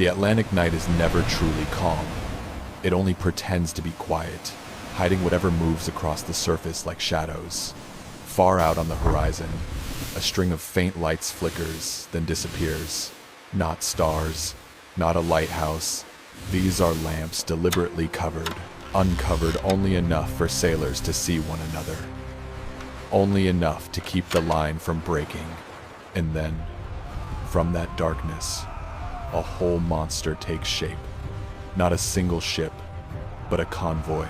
The Atlantic night is never truly calm. It only pretends to be quiet, hiding whatever moves across the surface like shadows. Far out on the horizon, a string of faint lights flickers, then disappears. Not stars, not a lighthouse. These are lamps deliberately covered, uncovered only enough for sailors to see one another. Only enough to keep the line from breaking. And then, from that darkness, a whole monster takes shape. Not a single ship, but a convoy.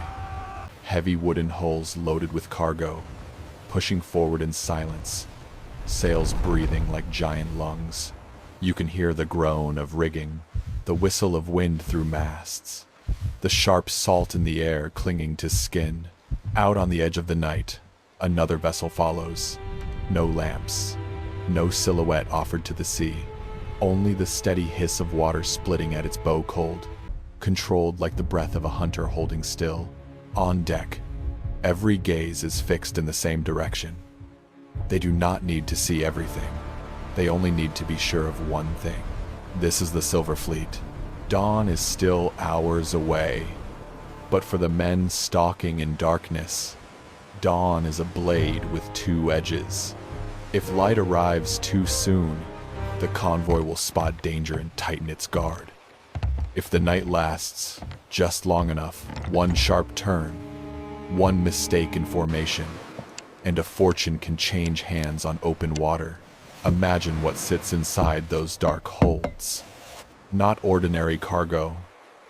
Heavy wooden hulls loaded with cargo, pushing forward in silence, sails breathing like giant lungs. You can hear the groan of rigging, the whistle of wind through masts, the sharp salt in the air clinging to skin. Out on the edge of the night, another vessel follows. No lamps, no silhouette offered to the sea, only the steady hiss of water splitting at its bow cold, controlled like the breath of a hunter holding still. On deck, every gaze is fixed in the same direction. They do not need to see everything. They only need to be sure of one thing. This is the Silver Fleet. Dawn is still hours away, but for the men stalking in darkness, dawn is a blade with two edges. If light arrives too soon, the convoy will spot danger and tighten its guard. If the night lasts just long enough, one sharp turn, one mistake in formation, and a fortune can change hands on open water. Imagine what sits inside those dark holds. Not ordinary cargo,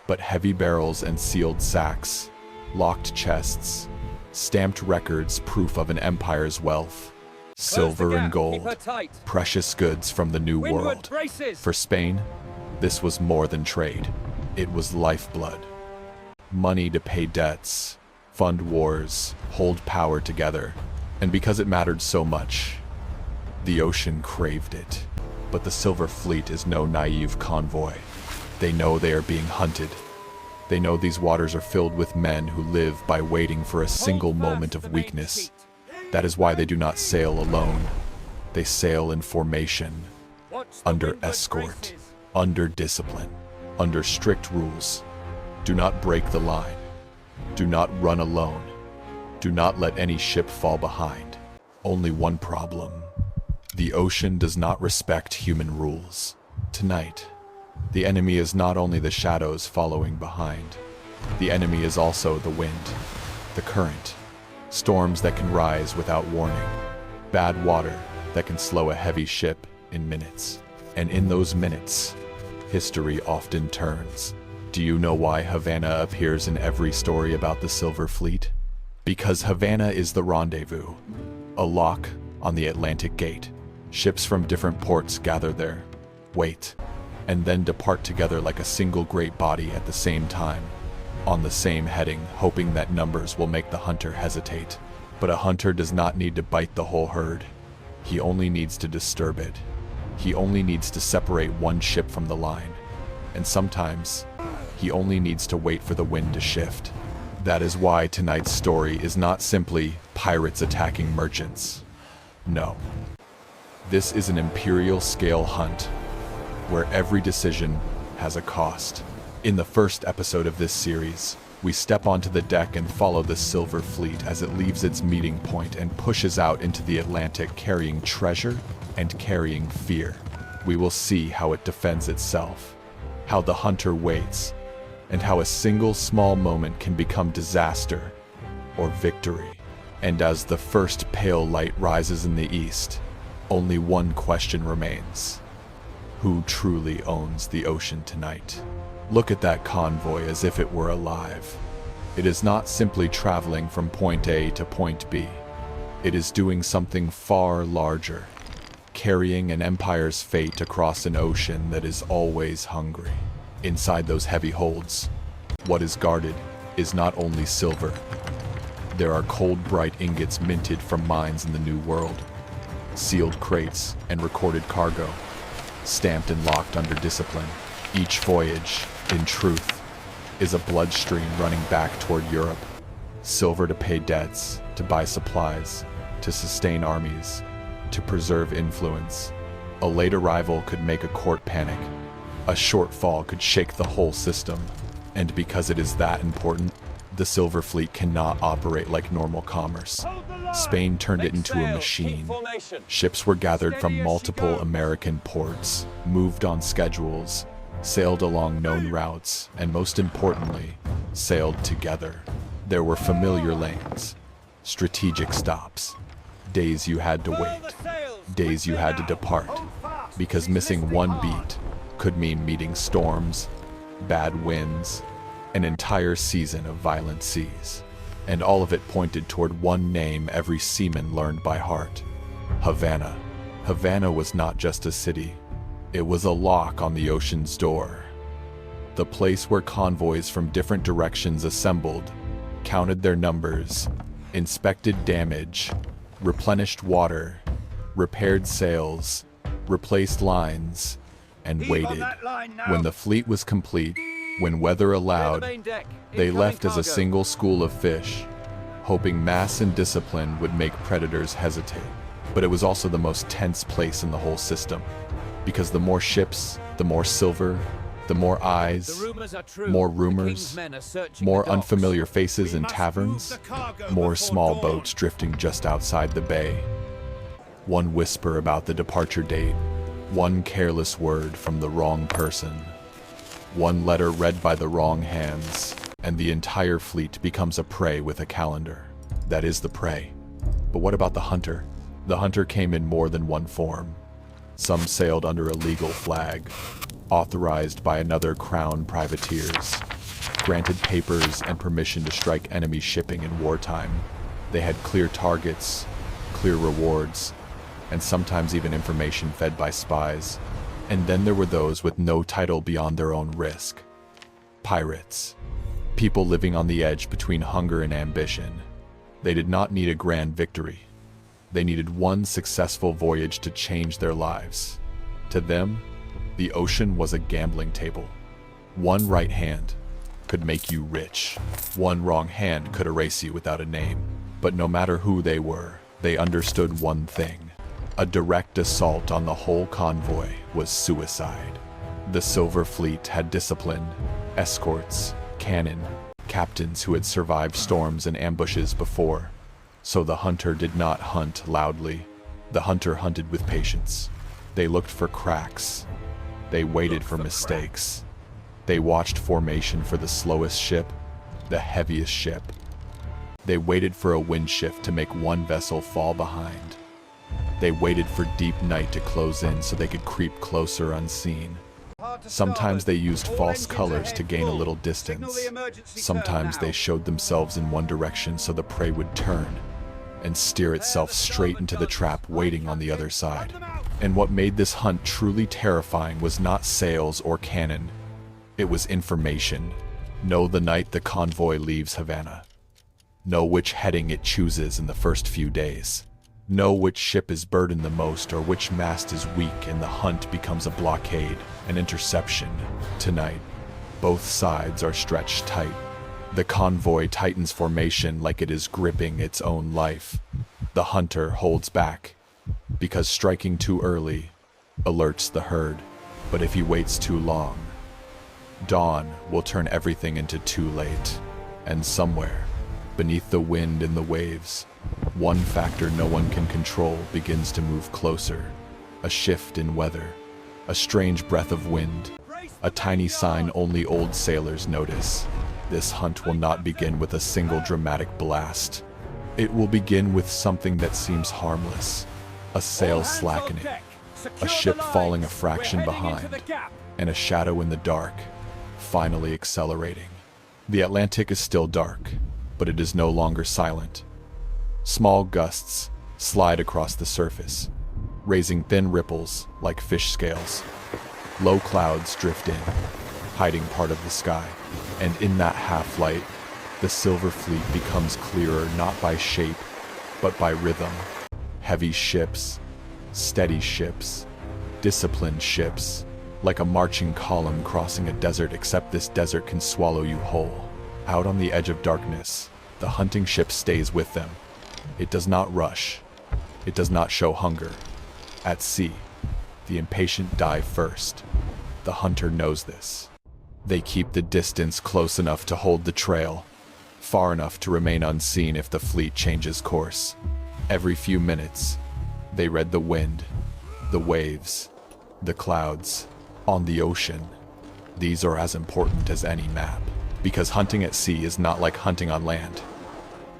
but heavy barrels and sealed sacks, locked chests, stamped records proof of an empire's wealth. Silver and gold, precious goods from the New World. For Spain, this was more than trade. It was lifeblood. Money to pay debts, fund wars, hold power together. And because it mattered so much, the ocean craved it. But the Silver Fleet is no naive convoy. They know they are being hunted. They know these waters are filled with men who live by waiting for a single moment of weakness. That is why they do not sail alone. They sail in formation, under escort, under discipline, under strict rules. Do not break the line. Do not run alone. Do not let any ship fall behind. Only one problem. The ocean does not respect human rules. Tonight, the enemy is not only the shadows following behind. The enemy is also the wind, the current, storms that can rise without warning, bad water that can slow a heavy ship in minutes. And in those minutes, history often turns. Do you know why Havana appears in every story about the Silver Fleet? Because Havana is the rendezvous, a lock on the Atlantic Gate. Ships from different ports gather there, wait, and then depart together like a single great body at the same time, on the same heading, hoping that numbers will make the hunter hesitate. But a hunter does not need to bite the whole herd. He only needs to disturb it. He only needs to separate one ship from the line. And sometimes, he only needs to wait for the wind to shift. That is why tonight's story is not simply pirates attacking merchants. No. This is an imperial-scale hunt, where every decision has a cost. In the first episode of this series, we step onto the deck and follow the Silver Fleet as it leaves its meeting point and pushes out into the Atlantic carrying treasure and carrying fear. We will see how it defends itself, how the hunter waits, and how a single small moment can become disaster or victory. And as the first pale light rises in the east, only one question remains. Who truly owns the ocean tonight? Look at that convoy as if it were alive. It is not simply traveling from point A to point B. It is doing something far larger, carrying an empire's fate across an ocean that is always hungry. Inside those heavy holds, what is guarded is not only silver. There are cold, bright ingots minted from mines in the New World, sealed crates and recorded cargo, stamped and locked under discipline. Each voyage, in truth, is a bloodstream running back toward Europe. Silver to pay debts, to buy supplies, to sustain armies, to preserve influence. A late arrival could make a court panic, A short fall could shake the whole system. And because it is that important, the Silver Fleet cannot operate like normal commerce. Spain turned it into a machine. Ships were gathered from multiple American ports, moved on schedules, sailed along known routes, and most importantly, sailed together. There were familiar lanes, strategic stops, days you had to wait, days you had to depart, because missing one beat could mean meeting storms, bad winds, an entire season of violent seas. And all of it pointed toward one name every seaman learned by heart: Havana. Havana was not just a city. It was a lock on the ocean's door. The place where convoys from different directions assembled, counted their numbers, inspected damage, replenished water, repaired sails, replaced lines, and waited. When the fleet was complete, when weather allowed, they left as a single school of fish, hoping mass and discipline would make predators hesitate. But it was also the most tense place in the whole system, because the more ships, the more silver, the more eyes, more rumors, more unfamiliar faces in taverns, more small boats drifting just outside the bay. One whisper about the departure date, one careless word from the wrong person, one letter read by the wrong hands, and the entire fleet becomes a prey with a calendar. That is the prey. But what about the hunter? The hunter came in more than one form. Some sailed under a legal flag, authorized by another crown privateers, granted papers and permission to strike enemy shipping in wartime. They had clear targets, clear rewards, and sometimes even information fed by spies. And then there were those with no title beyond their own risk. Pirates. People living on the edge between hunger and ambition. They did not need a grand victory. They needed one successful voyage to change their lives. To them, the ocean was a gambling table. One right hand could make you rich. One wrong hand could erase you without a name. But no matter who they were, they understood one thing. A direct assault on the whole convoy was suicide. The Silver Fleet had discipline, escorts, cannon, captains who had survived storms and ambushes before. So the hunter did not hunt loudly. The hunter hunted with patience. They looked for cracks. They waited for mistakes. They watched formation for the slowest ship, the heaviest ship. They waited for a wind shift to make one vessel fall behind. They waited for deep night to close in so they could creep closer unseen. Sometimes they used false colors to gain a little distance. Sometimes they showed themselves in one direction so the prey would turn and steer itself straight into the trap waiting on the other side. And what made this hunt truly terrifying was not sails or cannon. It was information. Know the night the convoy leaves Havana. Know which heading it chooses in the first few days. Know which ship is burdened the most or which mast is weak, and the hunt becomes a blockade, an interception. Tonight, both sides are stretched tight. The convoy tightens formation like it is gripping its own life. The hunter holds back, because striking too early alerts the herd. But if he waits too long, dawn will turn everything into too late. And somewhere, beneath the wind and the waves, one factor no one can control begins to move closer. A shift in weather, a strange breath of wind, a tiny sign only old sailors notice. This hunt will not begin with a single dramatic blast. It will begin with something that seems harmless. A sail slackening, a ship falling a fraction behind, and a shadow in the dark, finally accelerating. The Atlantic is still dark, but it is no longer silent. Small gusts slide across the surface, raising thin ripples like fish scales. Low clouds drift in, hiding part of the sky. And in that half-light, the Silver Fleet becomes clearer not by shape, but by rhythm. Heavy ships, steady ships, disciplined ships, like a marching column crossing a desert, except this desert can swallow you whole. Out on the edge of darkness, the hunting ship stays with them. It does not rush. It does not show hunger. At sea, the impatient die first. The hunter knows this. They keep the distance close enough to hold the trail, far enough to remain unseen if the fleet changes course. Every few minutes, they read the wind, the waves, the clouds, on the ocean. These are as important as any map, because hunting at sea is not like hunting on land.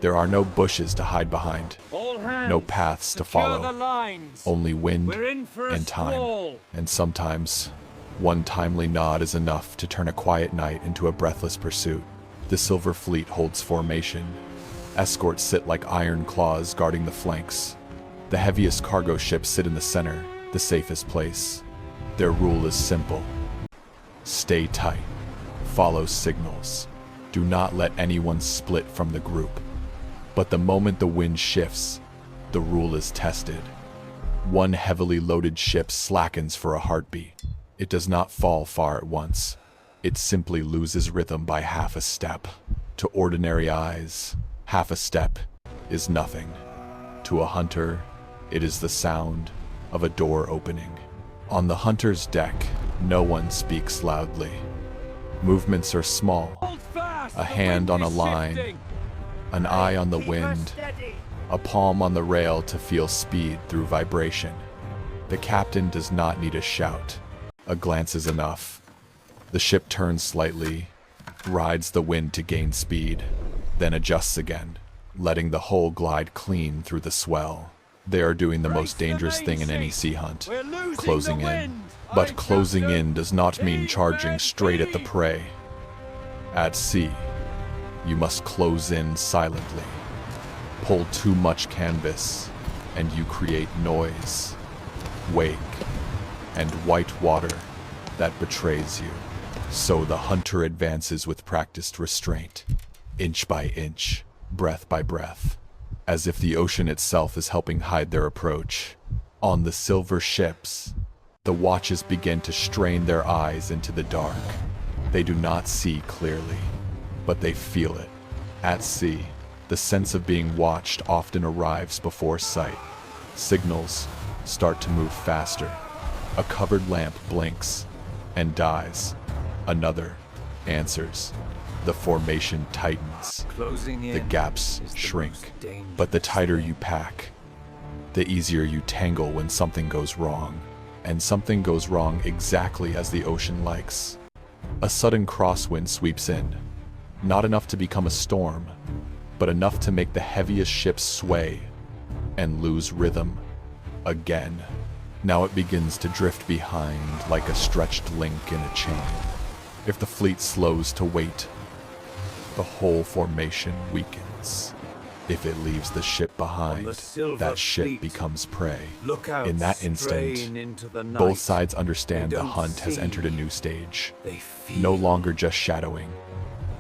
There are no bushes to hide behind, no paths to follow, only wind and time. And sometimes, one timely nod is enough to turn a quiet night into a breathless pursuit. The Silver Fleet holds formation. Escorts sit like iron claws guarding the flanks. The heaviest cargo ships sit in the center, the safest place. Their rule is simple. Stay tight. Follow signals. Do not let anyone split from the group. But the moment the wind shifts, the rule is tested. One heavily loaded ship slackens for a heartbeat. It does not fall far at once. It simply loses rhythm by half a step. To ordinary eyes, half a step is nothing. To a hunter, it is the sound of a door opening. On the hunter's deck, no one speaks loudly. Movements are small. A hand on a line, an eye on the wind, a palm on the rail to feel speed through vibration. The captain does not need a shout. A glance is enough. The ship turns slightly, rides the wind to gain speed, then adjusts again, letting the hull glide clean through the swell. They are doing the most dangerous thing in any sea hunt, closing in. But closing in does not mean charging straight at the prey. At sea, you must close in silently. Pull too much canvas, and you create noise, wake, and white water that betrays you. So the hunter advances with practiced restraint, inch by inch, breath by breath, as if the ocean itself is helping hide their approach. On the silver ships, the watches begin to strain their eyes into the dark. They do not see clearly, but they feel it. At sea, the sense of being watched often arrives before sight. Signals start to move faster. A covered lamp blinks and dies. Another answers. The formation tightens. The gaps shrink. But the tighter you pack, the easier you tangle when something goes wrong. And something goes wrong exactly as the ocean likes. A sudden crosswind sweeps in. Not enough to become a storm, but enough to make the heaviest ships sway and lose rhythm again. Now it begins to drift behind like a stretched link in a chain. If the fleet slows to wait, the whole formation weakens. If it leaves the ship behind, that ship becomes prey. In that instant, both sides understand the hunt has entered a new stage. No longer just shadowing,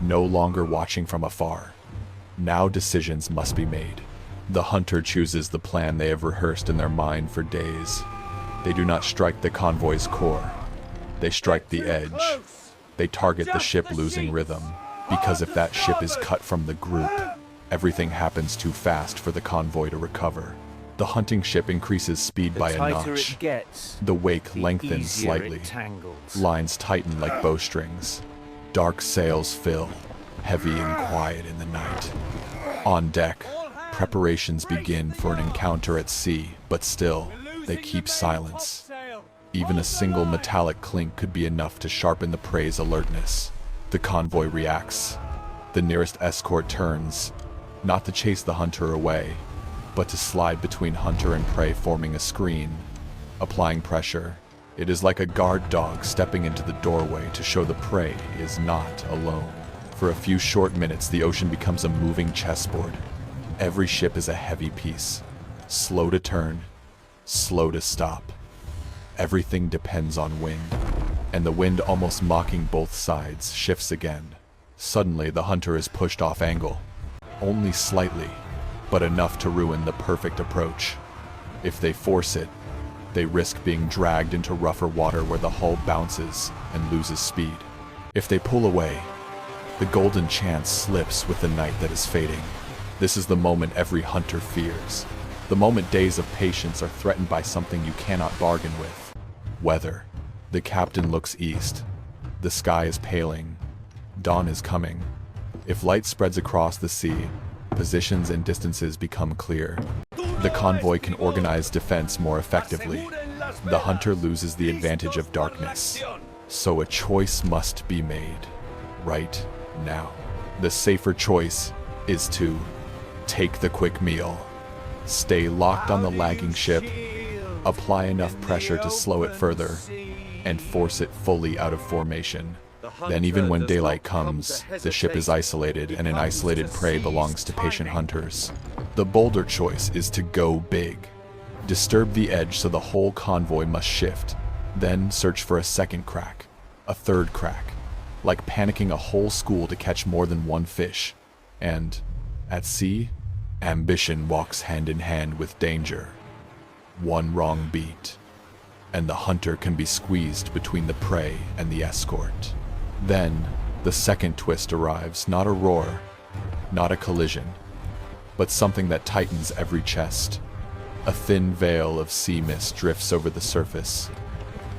no longer watching from afar. Now decisions must be made. The hunter chooses the plan they have rehearsed in their mind for days. They do not strike the convoy's core. They strike the edge. They target the ship losing rhythm, because if that ship is cut from the group, everything happens too fast for the convoy to recover. The hunting ship increases speed by a notch. The wake lengthens slightly. Lines tighten like bowstrings. Dark sails fill, heavy and quiet in the night. On deck, preparations begin for an encounter at sea, but still, they keep silence. Even a single metallic clink could be enough to sharpen the prey's alertness. The convoy reacts. The nearest escort turns, not to chase the hunter away, but to slide between hunter and prey, forming a screen, applying pressure. It is like a guard dog stepping into the doorway to show the prey is not alone. For a few short minutes, the ocean becomes a moving chessboard. Every ship is a heavy piece, slow to turn, slow to stop. Everything depends on wind, and the wind, almost mocking both sides, shifts again. Suddenly, the hunter is pushed off angle. Only slightly, but enough to ruin the perfect approach. If they force it, they risk being dragged into rougher water where the hull bounces and loses speed. If they pull away, the golden chance slips with the night that is fading. This is the moment every hunter fears. The moment days of patience are threatened by something you cannot bargain with. Weather. The captain looks east. The sky is paling. Dawn is coming. If light spreads across the sea, positions and distances become clear. The convoy can organize defense more effectively. The hunter loses the advantage of darkness. So a choice must be made right now. The safer choice is to take the quick meal, stay locked on the lagging ship, apply enough pressure to slow it further, and force it fully out of formation. Then even when daylight comes, the ship is isolated and an isolated prey belongs to patient hunters. The bolder choice is to go big. Disturb the edge so the whole convoy must shift, then search for a second crack, a third crack, like panicking a whole school to catch more than one fish. And, at sea, ambition walks hand in hand with danger. One wrong beat, and the hunter can be squeezed between the prey and the escort. Then, the second twist arrives, not a roar, not a collision, but something that tightens every chest. A thin veil of sea mist drifts over the surface,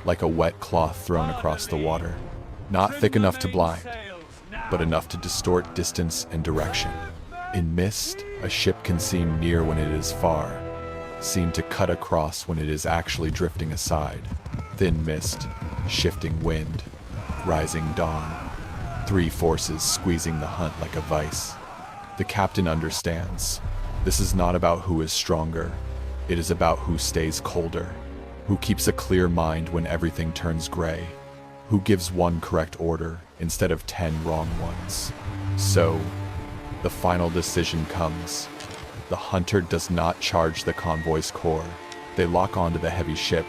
like a wet cloth thrown across the water. Not thick enough to blind, but enough to distort distance and direction. In mist, a ship can seem near when it is far, seem to cut across when it is actually drifting aside. Thin mist, shifting wind, rising dawn. Three forces squeezing the hunt like a vice. The captain understands. This is not about who is stronger. It is about who stays colder, who keeps a clear mind when everything turns gray, who gives one correct order instead of 10 wrong ones. So, the final decision comes. The hunter does not charge the convoy's core. They lock onto the heavy ship,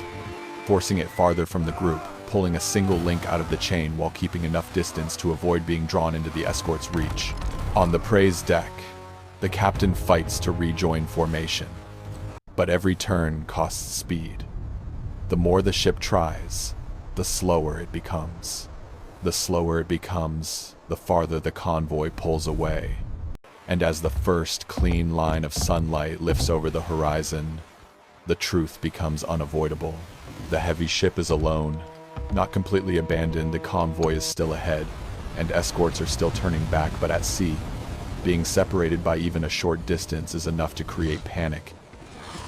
forcing it farther from the group, pulling a single link out of the chain while keeping enough distance to avoid being drawn into the escort's reach. On the prey's deck, the captain fights to rejoin formation. But every turn costs speed. The more the ship tries, the slower it becomes. The slower it becomes, the farther the convoy pulls away. And as the first clean line of sunlight lifts over the horizon, the truth becomes unavoidable. The heavy ship is alone, not completely abandoned. The convoy is still ahead, and escorts are still turning back, but at sea, being separated by even a short distance is enough to create panic.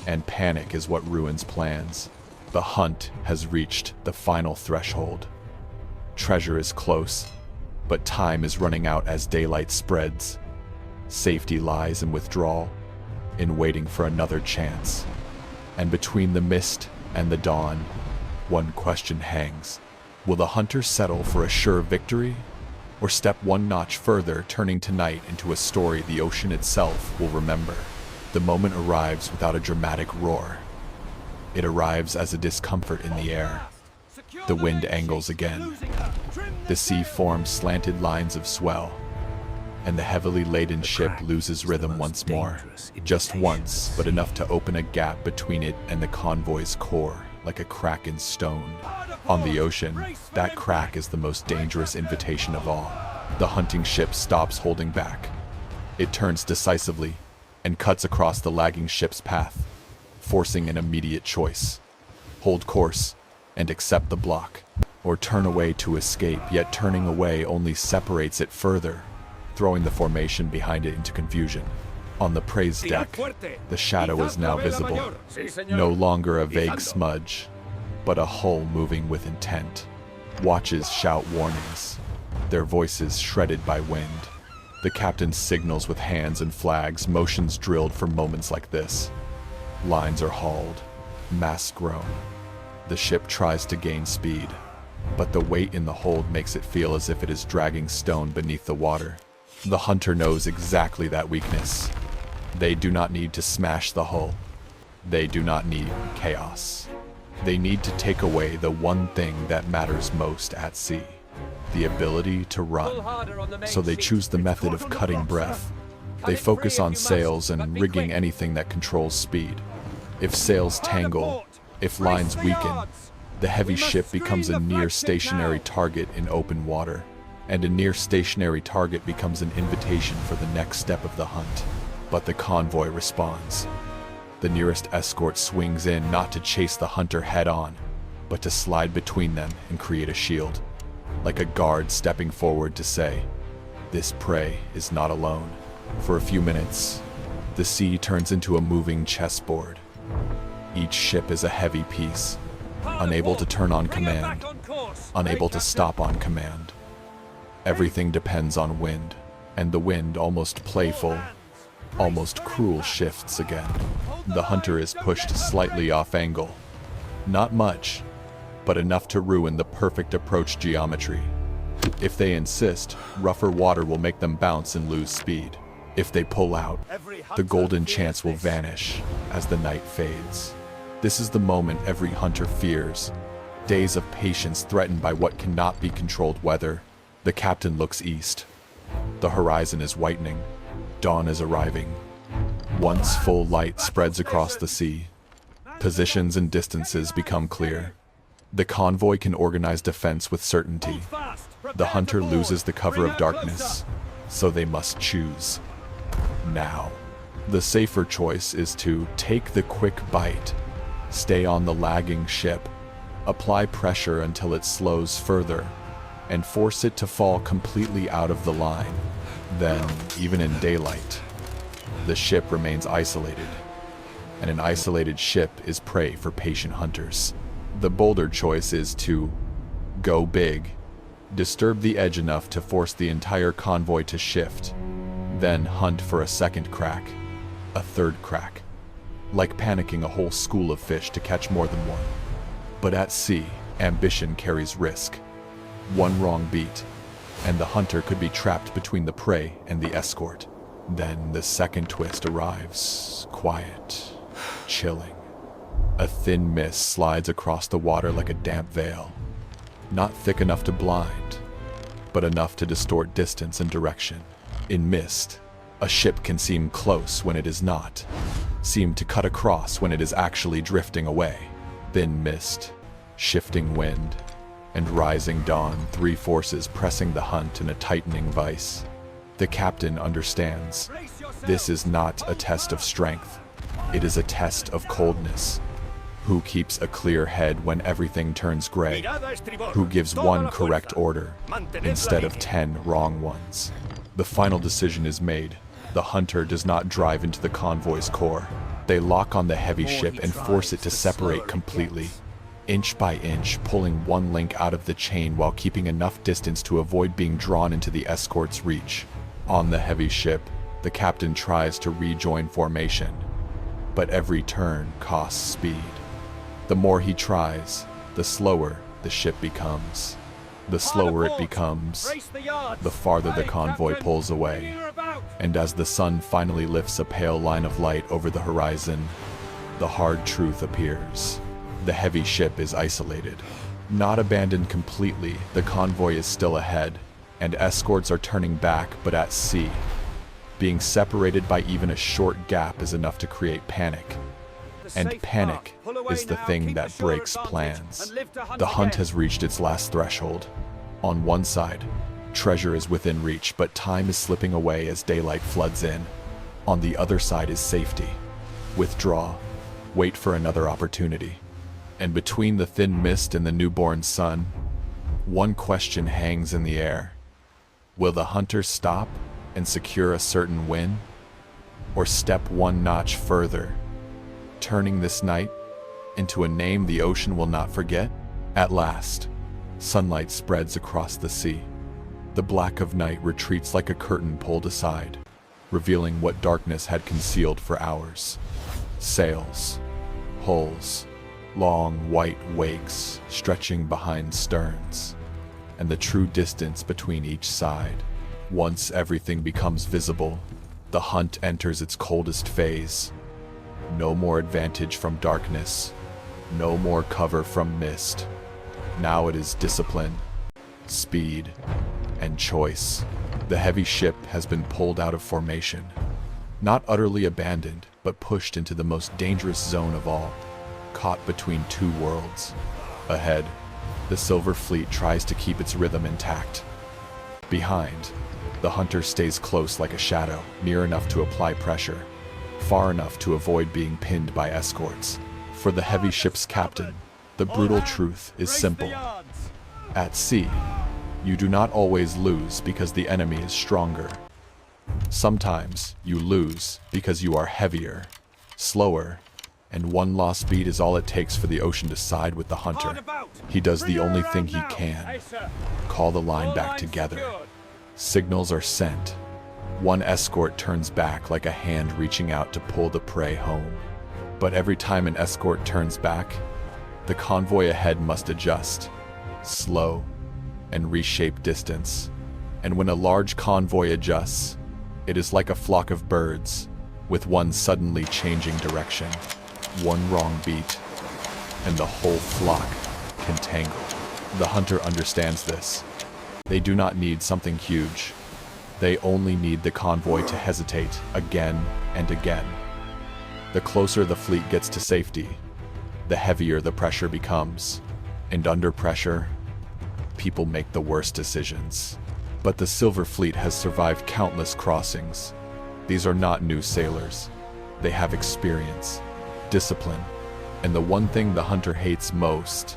And panic is what ruins plans. The hunt has reached the final threshold. Treasure is close, but time is running out as daylight spreads. Safety lies in withdrawal, in waiting for another chance. And between the mist and the dawn, one question hangs. Will the hunter settle for a sure victory, or step one notch further, turning tonight into a story the ocean itself will remember? The moment arrives without a dramatic roar. It arrives as a discomfort in the air. The wind angles again. The sea forms slanted lines of swell, and the heavily laden ship loses rhythm once more. Just once, but enough to open a gap between it and the convoy's core, like a crack in stone. On the ocean, that crack is the most dangerous invitation of all. The hunting ship stops holding back. It turns decisively and cuts across the lagging ship's path, forcing an immediate choice. Hold course and accept the block, or turn away to escape, yet turning away only separates it further, throwing the formation behind it into confusion. On the prey's deck, the shadow is now visible, no longer a vague smudge, but a hull moving with intent. Watches shout warnings, their voices shredded by wind. The captain signals with hands and flags, motions drilled for moments like this. Lines are hauled, masts grown. The ship tries to gain speed, but the weight in the hold makes it feel as if it is dragging stone beneath the water. The hunter knows exactly that weakness. They do not need to smash the hull. They do not need chaos. They need to take away the one thing that matters most at sea: the ability to run. So they choose the method of cutting breath. They focus on sails and rigging anything that controls speed. If sails tangle, if lines weaken, the heavy ship becomes a near stationary target in open water, and a near stationary target becomes an invitation for the next step of the hunt. But the convoy responds. The nearest escort swings in, not to chase the hunter head on, but to slide between them and create a shield, like a guard stepping forward to say, "This prey is not alone." For a few minutes, the sea turns into a moving chessboard. Each ship is a heavy piece, unable to turn on command, unable to stop on command. Everything depends on wind, and the wind, almost playful, almost cruel, shifts again. The hunter is pushed slightly off angle. Not much, but enough to ruin the perfect approach geometry. If they insist, rougher water will make them bounce and lose speed. If they pull out, the golden chance will vanish as the night fades. This is the moment every hunter fears. Days of patience threatened by what cannot be controlled weather. The captain looks east. The horizon is whitening. Dawn is arriving. Once full light spreads across the sea, positions and distances become clear. The convoy can organize defense with certainty. The hunter loses the cover of darkness, so they must choose. Now, the safer choice is to take the quick bite, stay on the lagging ship, apply pressure until it slows further, and force it to fall completely out of the line. Then, even in daylight, the ship remains isolated, and an isolated ship is prey for patient hunters. The bolder choice is to go big, disturb the edge enough to force the entire convoy to shift, then hunt for a second crack, a third crack, like panicking a whole school of fish to catch more than one. But at sea, ambition carries risk. One wrong beat, and the hunter could be trapped between the prey and the escort. Then the second twist arrives, quiet, chilling. A thin mist slides across the water like a damp veil, not thick enough to blind, but enough to distort distance and direction. In mist, a ship can seem close when it is not, seem to cut across when it is actually drifting away. Thin mist, shifting wind, and rising dawn, three forces pressing the hunt in a tightening vice. The captain understands. This is not a test of strength. It is a test of coldness. Who keeps a clear head when everything turns gray? Who gives one correct order instead of 10 wrong ones? The final decision is made. The hunter does not drive into the convoy's core. They lock on the heavy ship and force it to separate completely, inch by inch, pulling one link out of the chain while keeping enough distance to avoid being drawn into the escort's reach. On the heavy ship, the captain tries to rejoin formation, but every turn costs speed. The more he tries, the slower the ship becomes. The slower it becomes, the farther the convoy pulls away. And as the sun finally lifts a pale line of light over the horizon, the hard truth appears. The heavy ship is isolated. Not abandoned completely, the convoy is still ahead, and escorts are turning back, but at sea. Being separated by even a short gap is enough to create panic. And panic is the thing that breaks plans. The hunt has reached its last threshold. On one side, treasure is within reach, but time is slipping away as daylight floods in. On the other side is safety. Withdraw. Wait for another opportunity. And between the thin mist and the newborn sun, one question hangs in the air. Will the hunter stop and secure a certain win? Or step one notch further, turning this night into a name the ocean will not forget? At last, sunlight spreads across the sea. The black of night retreats like a curtain pulled aside, revealing what darkness had concealed for hours. Sails, hulls, long white wakes stretching behind sterns, and the true distance between each side. Once everything becomes visible, the hunt enters its coldest phase. No more advantage from darkness, no more cover from mist. Now it is discipline, speed, and choice. The heavy ship has been pulled out of formation, not utterly abandoned, but pushed into the most dangerous zone of all, caught between two worlds. Ahead, the Silver Fleet tries to keep its rhythm intact. Behind, the hunter stays close like a shadow, near enough to apply pressure, far enough to avoid being pinned by escorts. For the heavy ship's captain, The brutal truth is simple. At sea, you do not always lose because the enemy is stronger. Sometimes you lose because you are heavier, slower, and one lost beat is all it takes for the ocean to side with the hunter. He does the only thing he can: call the line back together. Signals are sent. One escort turns back like a hand reaching out to pull the prey home. But every time an escort turns back, the convoy ahead must adjust, slow, and reshape distance. And when a large convoy adjusts, it is like a flock of birds, with one suddenly changing direction. One wrong beat, and the whole flock can tangle. The hunter understands this. They do not need something huge. They only need the convoy to hesitate again and again. The closer the fleet gets to safety, the heavier the pressure becomes. And under pressure, people make the worst decisions. But the Silver Fleet has survived countless crossings. These are not new sailors. They have experience, discipline, and the one thing the hunter hates most: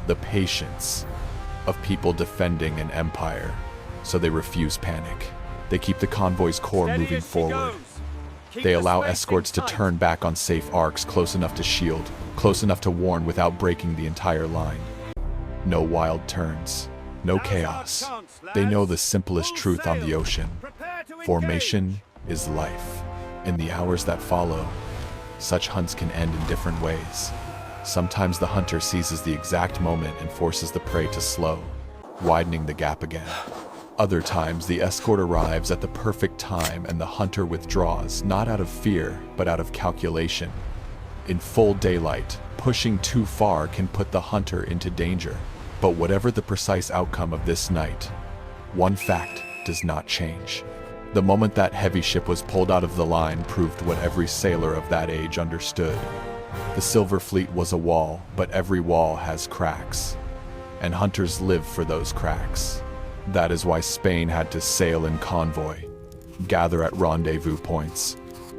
the patience of people defending an empire. So they refuse panic. They keep the convoy's core moving forward. They allow escorts to turn back on safe arcs close enough to shield, close enough to warn without breaking the entire line. No wild turns, no chaos. They know the simplest truth on the ocean: formation is life. In the hours that follow, such hunts can end in different ways. Sometimes the hunter seizes the exact moment and forces the prey to slow, widening the gap again. Other times, the escort arrives at the perfect time and the hunter withdraws, not out of fear, but out of calculation. In full daylight, pushing too far can put the hunter into danger. But whatever the precise outcome of this night, one fact does not change. The moment that heavy ship was pulled out of the line proved what every sailor of that age understood. The Silver Fleet was a wall, but every wall has cracks, and hunters live for those cracks. That is why Spain had to sail in convoy, gather at rendezvous points,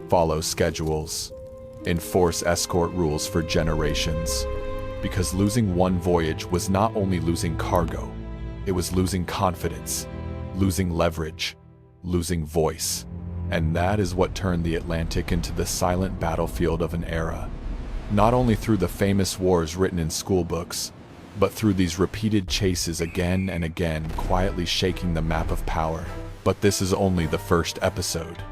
follow schedules, enforce escort rules for generations. Because losing one voyage was not only losing cargo, it was losing confidence, losing leverage, losing voice. And that is what turned the Atlantic into the silent battlefield of an era. Not only through the famous wars written in school books, but through these repeated chases again and again, quietly shaking the map of power. But this is only the first episode,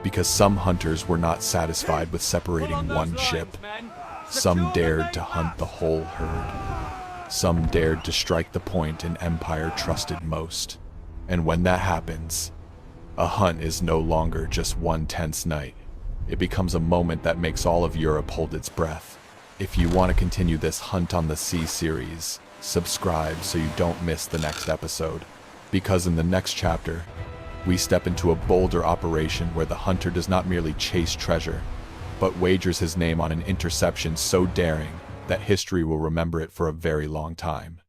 because some hunters were not satisfied with separating one ship. Some dared to hunt the whole herd. Some dared to strike the point an empire trusted most. And when that happens, a hunt is no longer just one tense night. It becomes a moment that makes all of Europe hold its breath. If you want to continue this Hunt on the Sea series, subscribe so you don't miss the next episode. Because in the next chapter, we step into a bolder operation where the hunter does not merely chase treasure, but wagers his name on an interception so daring that history will remember it for a very long time.